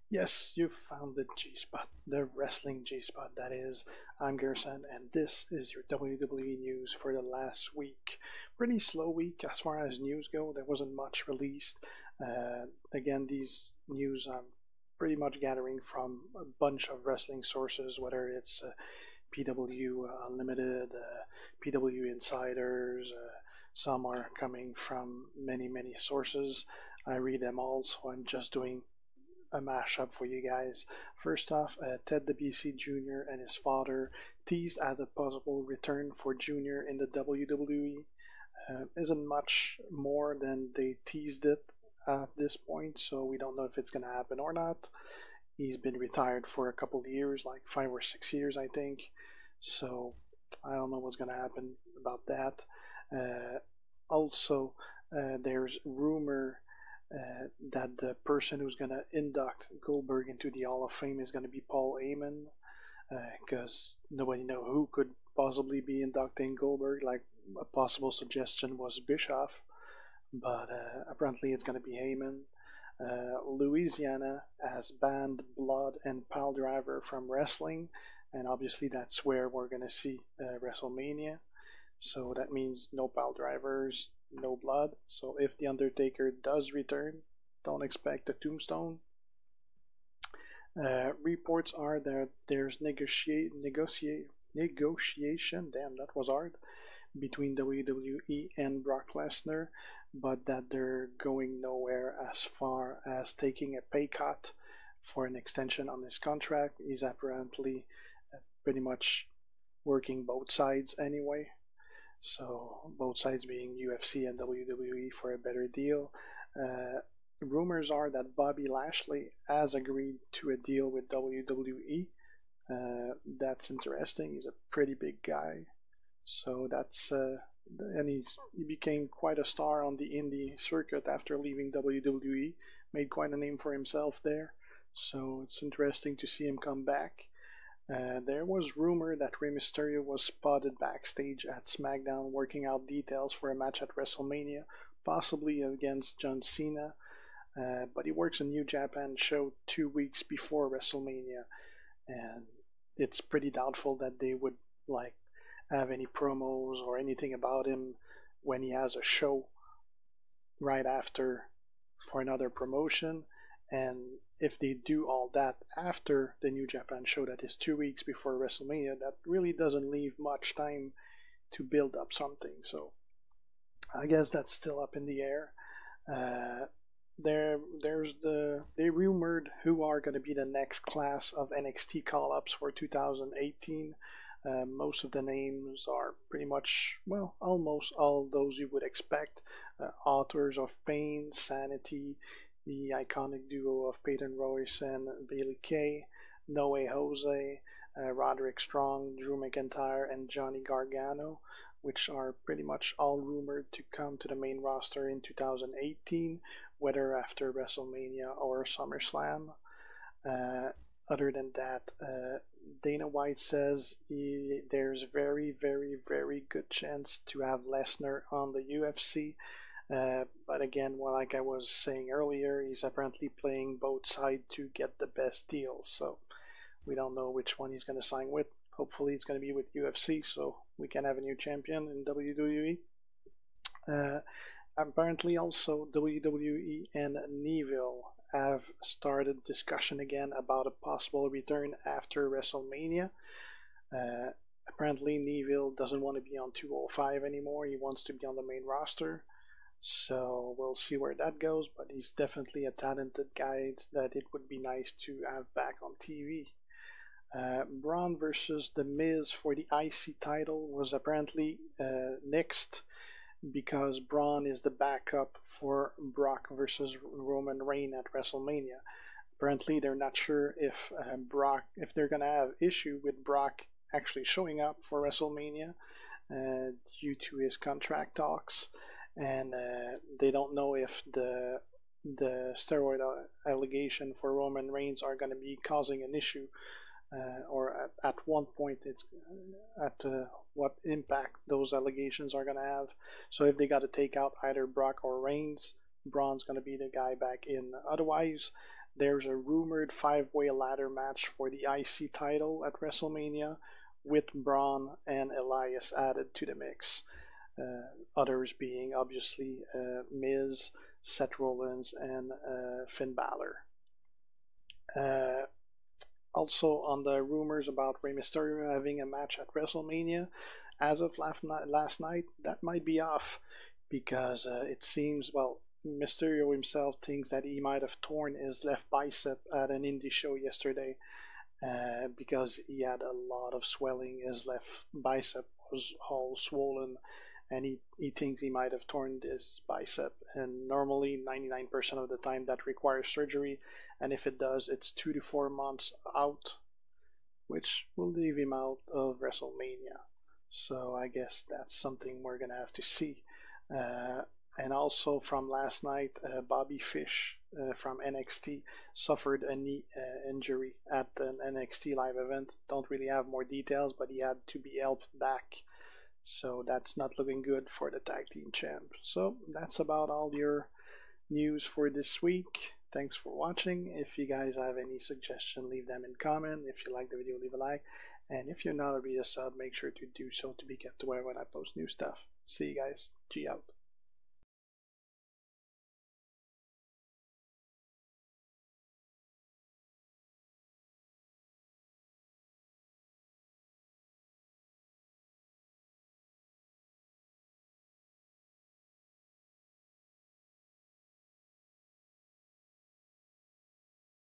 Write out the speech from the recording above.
Yes, you found the G-spot, the wrestling G-spot that is. I'm Guersan, and this is your WWE news for the last week. Pretty slow week as far as news go. There wasn't much released. Again, these news I'm pretty much gathering from a bunch of wrestling sources, whether it's PW Unlimited, PW Insiders. Some are coming from many sources. I read them all, so I'm just doing a mashup for you guys. First off, Ted DiBiase Jr. and his father teased at a possible return for Jr. in the WWE. Isn't much more than they teased it at this point, so we don't know if it's going to happen or not. He's been retired for a couple of years, like 5 or 6 years, I think. So I don't know what's going to happen about that. Also, there's rumor that the person who's going to induct Goldberg into the Hall of Fame is going to be Paul Heyman, because nobody know who could possibly be inducting Goldberg. Like a possible suggestion was Bischoff, but apparently it's going to be Heyman. Louisiana has banned Blood and Piledriver from wrestling, and obviously that's where we're going to see WrestleMania. So that means no Piledrivers, no blood. So if The Undertaker does return, don't expect a tombstone. Reports are that there's negotiation, damn, that was hard, between WWE and Brock Lesnar, but that they're going nowhere as far as taking a pay cut for an extension on his contract. He's apparently pretty much working both sides anyway. So both sides being UFC and WWE for a better deal. Rumors are that Bobby Lashley has agreed to a deal with WWE. That's interesting. He's a pretty big guy, so that's and he became quite a star on the indie circuit after leaving WWE. Made quite a name for himself there, so it's interesting to see him come back. There was rumor that Rey Mysterio was spotted backstage at SmackDown working out details for a match at WrestleMania, possibly against John Cena, but he works a New Japan show 2 weeks before WrestleMania, and it's pretty doubtful that they would like have any promos or anything about him when he has a show right after for another promotion. And if they do all that after the New Japan show that is 2 weeks before WrestleMania, that really doesn't leave much time to build up something. So I guess that's still up in the air. They rumored who are going to be the next class of NXT call-ups for 2018. Most of the names are pretty much, well, almost all those you would expect. Authors of Pain, Sanity, the iconic duo of Peyton Royce and Bailey Kay, Noe Jose, Roderick Strong, Drew McIntyre, and Johnny Gargano, which are pretty much all rumored to come to the main roster in 2018, whether after WrestleMania or SummerSlam. Other than that, Dana White says there's very good chance to have Lesnar on the UFC. But again, well, like I was saying earlier, he's apparently playing both sides to get the best deal. So we don't know which one he's going to sign with. Hopefully it's going to be with UFC, so we can have a new champion in WWE. Apparently also WWE and Neville have started discussion again about a possible return after WrestleMania. Apparently Neville doesn't want to be on 205 anymore. He wants to be on the main roster. So we'll see where that goes, but he's definitely a talented guy that it would be nice to have back on TV. Braun versus The Miz for the IC title was apparently nixed because Braun is the backup for Brock versus Roman Reigns at WrestleMania. Apparently they're not sure if they're gonna have issue with Brock actually showing up for WrestleMania due to his contract talks. And they don't know if the steroid allegation for Roman Reigns are going to be causing an issue, or at one point it's what impact those allegations are going to have. So if they got to take out either Brock or Reigns, Braun's going to be the guy back in. Otherwise, there's a rumored 5-way ladder match for the IC title at WrestleMania, with Braun and Elias added to the mix. Others being obviously Miz, Seth Rollins, and Finn Balor. Also, on the rumors about Rey Mysterio having a match at WrestleMania, as of last night, that might be off, because it seems, well, Mysterio himself thinks that he might have torn his left bicep at an indie show yesterday, because he had a lot of swelling. His left bicep was all swollen, and he thinks he might have torn his bicep. And normally 99% of the time that requires surgery, and if it does, it's 2 to 4 months out, which will leave him out of WrestleMania. So I guess that's something we're gonna have to see. And also from last night, Bobby Fish from NXT suffered a knee injury at an NXT live event. Don't really have more details, but he had to be helped back. So that's not looking good for the tag team champ. So that's about all your news for this week. Thanks for watching. If you guys have any suggestion, leave them in comment. If you like the video, leave a like. And if you're not already a sub, make sure to do so to be kept aware when I post new stuff. See you guys. G out.